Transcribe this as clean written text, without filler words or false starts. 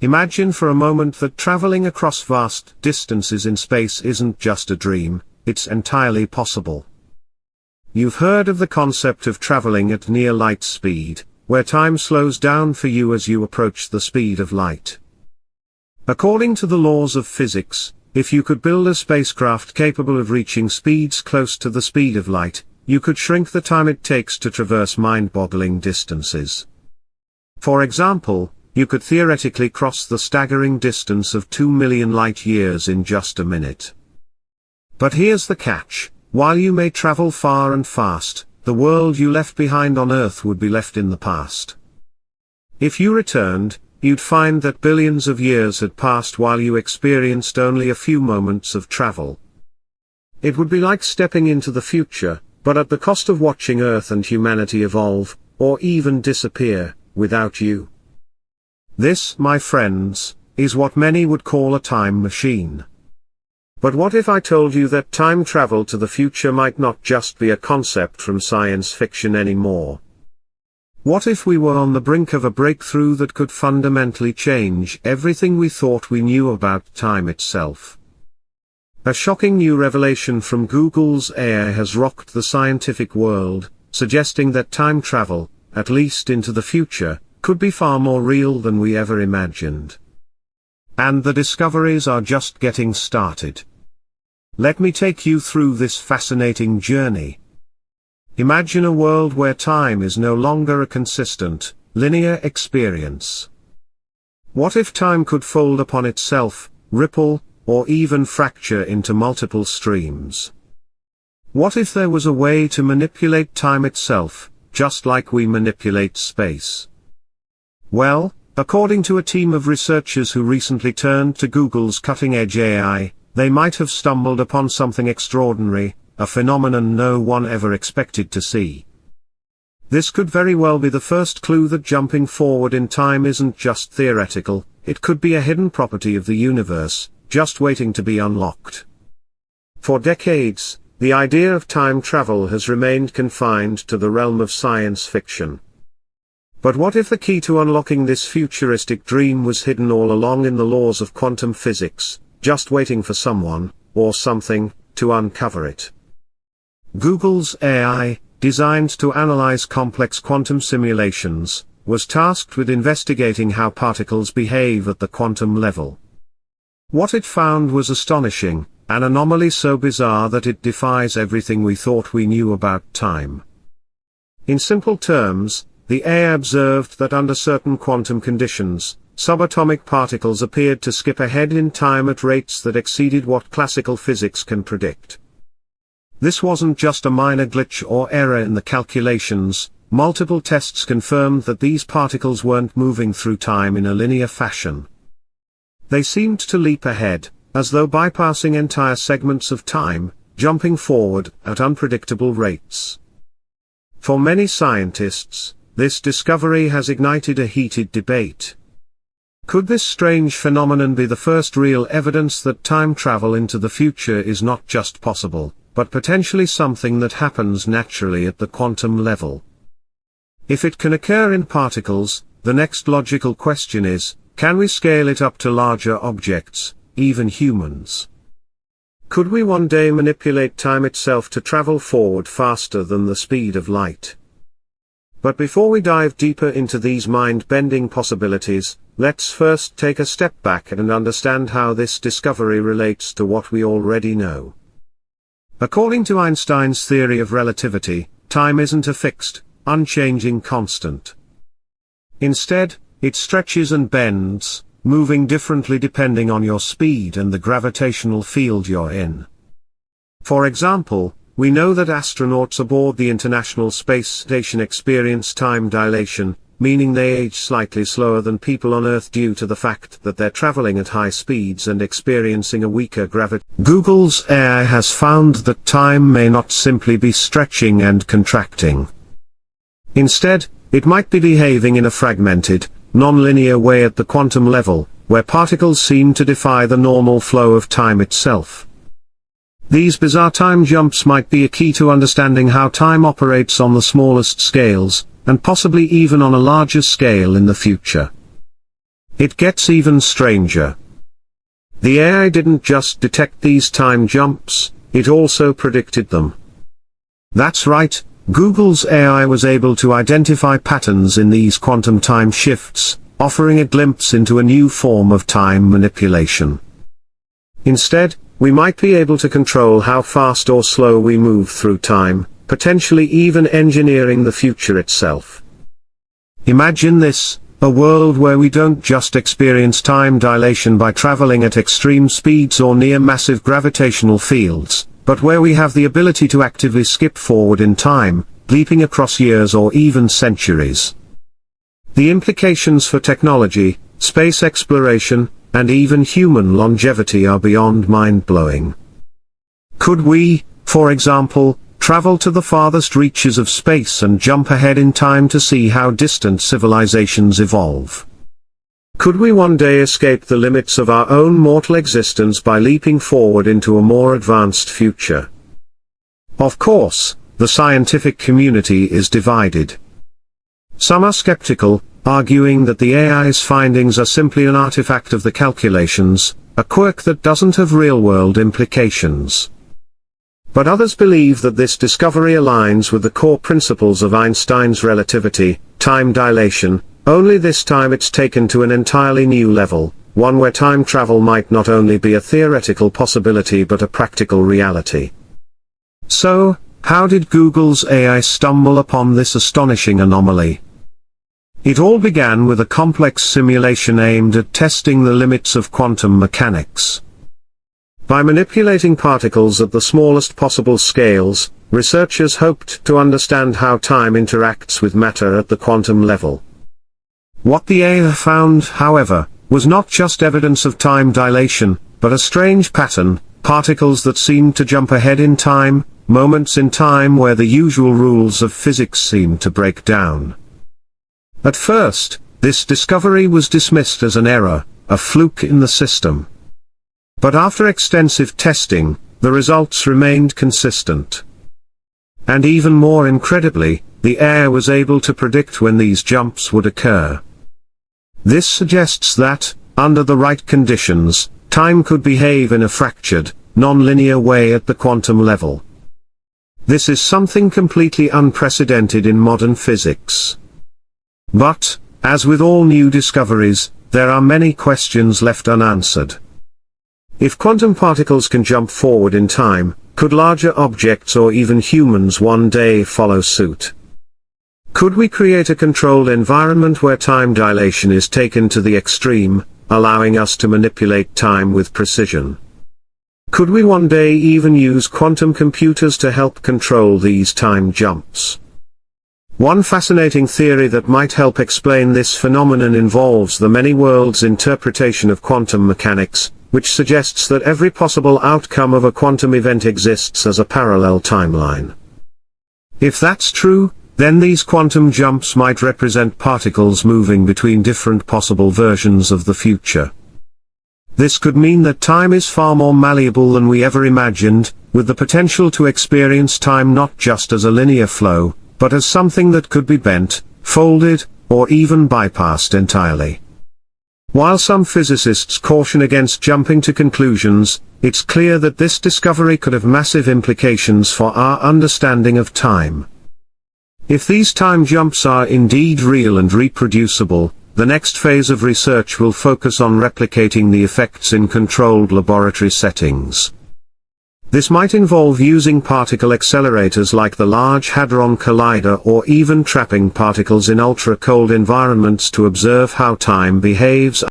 Imagine for a moment that traveling across vast distances in space isn't just a dream, it's entirely possible. You've heard of the concept of traveling at near light speed, where time slows down for you as you approach the speed of light. According to the laws of physics, if you could build a spacecraft capable of reaching speeds close to the speed of light, you could shrink the time it takes to traverse mind-boggling distances. For example, you could theoretically cross the staggering distance of 2 million light-years in just a minute. But here's the catch: while you may travel far and fast, the world you left behind on Earth would be left in the past. If you returned, you'd find that billions of years had passed while you experienced only a few moments of travel. It would be like stepping into the future, but at the cost of watching Earth and humanity evolve, or even disappear, without you. This, my friends, is what many would call a time machine. But what if I told you that time travel to the future might not just be a concept from science fiction anymore? What if we were on the brink of a breakthrough that could fundamentally change everything we thought we knew about time itself? A shocking new revelation from Google's AI has rocked the scientific world, suggesting that time travel, at least into the future, could be far more real than we ever imagined. And the discoveries are just getting started. Let me take you through this fascinating journey. Imagine a world where time is no longer a consistent, linear experience. What if time could fold upon itself, ripple, or even fracture into multiple streams? What if there was a way to manipulate time itself, just like we manipulate space? Well, according to a team of researchers who recently turned to Google's cutting-edge AI, they might have stumbled upon something extraordinary, a phenomenon no one ever expected to see. This could very well be the first clue that jumping forward in time isn't just theoretical, it could be a hidden property of the universe, just waiting to be unlocked. For decades, the idea of time travel has remained confined to the realm of science fiction. But what if the key to unlocking this futuristic dream was hidden all along in the laws of quantum physics, just waiting for someone, or something, to uncover it? Google's AI, designed to analyze complex quantum simulations, was tasked with investigating how particles behave at the quantum level. What it found was astonishing, an anomaly so bizarre that it defies everything we thought we knew about time. In simple terms, the AI observed that under certain quantum conditions, subatomic particles appeared to skip ahead in time at rates that exceeded what classical physics can predict. This wasn't just a minor glitch or error in the calculations, multiple tests confirmed that these particles weren't moving through time in a linear fashion. They seemed to leap ahead, as though bypassing entire segments of time, jumping forward at unpredictable rates. For many scientists, this discovery has ignited a heated debate. Could this strange phenomenon be the first real evidence that time travel into the future is not just possible, but potentially something that happens naturally at the quantum level? If it can occur in particles, the next logical question is, can we scale it up to larger objects, even humans? Could we one day manipulate time itself to travel forward faster than the speed of light? But before we dive deeper into these mind-bending possibilities, let's first take a step back and understand how this discovery relates to what we already know. According to Einstein's theory of relativity, time isn't a fixed, unchanging constant. Instead, it stretches and bends, moving differently depending on your speed and the gravitational field you're in. For example, we know that astronauts aboard the International Space Station experience time dilation, meaning they age slightly slower than people on Earth due to the fact that they're traveling at high speeds and experiencing a weaker gravity. Google's AI has found that time may not simply be stretching and contracting. Instead, it might be behaving in a fragmented, non-linear way at the quantum level, where particles seem to defy the normal flow of time itself. These bizarre time jumps might be a key to understanding how time operates on the smallest scales, and possibly even on a larger scale in the future. It gets even stranger. The AI didn't just detect these time jumps, it also predicted them. That's right, Google's AI was able to identify patterns in these quantum time shifts, offering a glimpse into a new form of time manipulation. Instead, we might be able to control how fast or slow we move through time, potentially even engineering the future itself. Imagine this, a world where we don't just experience time dilation by traveling at extreme speeds or near massive gravitational fields, but where we have the ability to actively skip forward in time, leaping across years or even centuries. The implications for technology, space exploration, and even human longevity are beyond mind-blowing. Could we, for example, travel to the farthest reaches of space and jump ahead in time to see how distant civilizations evolve? Could we one day escape the limits of our own mortal existence by leaping forward into a more advanced future? Of course, the scientific community is divided. Some are skeptical, arguing that the AI's findings are simply an artifact of the calculations, a quirk that doesn't have real-world implications. But others believe that this discovery aligns with the core principles of Einstein's relativity, time dilation, only this time it's taken to an entirely new level, one where time travel might not only be a theoretical possibility but a practical reality. So, how did Google's AI stumble upon this astonishing anomaly? It all began with a complex simulation aimed at testing the limits of quantum mechanics. By manipulating particles at the smallest possible scales, researchers hoped to understand how time interacts with matter at the quantum level. What the AI found, however, was not just evidence of time dilation, but a strange pattern, particles that seemed to jump ahead in time, moments in time where the usual rules of physics seemed to break down. At first, this discovery was dismissed as an error, a fluke in the system. But after extensive testing, the results remained consistent. And even more incredibly, the AI was able to predict when these jumps would occur. This suggests that, under the right conditions, time could behave in a fractured, non-linear way at the quantum level. This is something completely unprecedented in modern physics. But, as with all new discoveries, there are many questions left unanswered. If quantum particles can jump forward in time, could larger objects or even humans one day follow suit? Could we create a controlled environment where time dilation is taken to the extreme, allowing us to manipulate time with precision? Could we one day even use quantum computers to help control these time jumps? One fascinating theory that might help explain this phenomenon involves the many worlds interpretation of quantum mechanics, which suggests that every possible outcome of a quantum event exists as a parallel timeline. If that's true, then these quantum jumps might represent particles moving between different possible versions of the future. This could mean that time is far more malleable than we ever imagined, with the potential to experience time not just as a linear flow, but as something that could be bent, folded, or even bypassed entirely. While some physicists caution against jumping to conclusions, it's clear that this discovery could have massive implications for our understanding of time. If these time jumps are indeed real and reproducible, the next phase of research will focus on replicating the effects in controlled laboratory settings. This might involve using particle accelerators like the Large Hadron Collider or even trapping particles in ultra-cold environments to observe how time behaves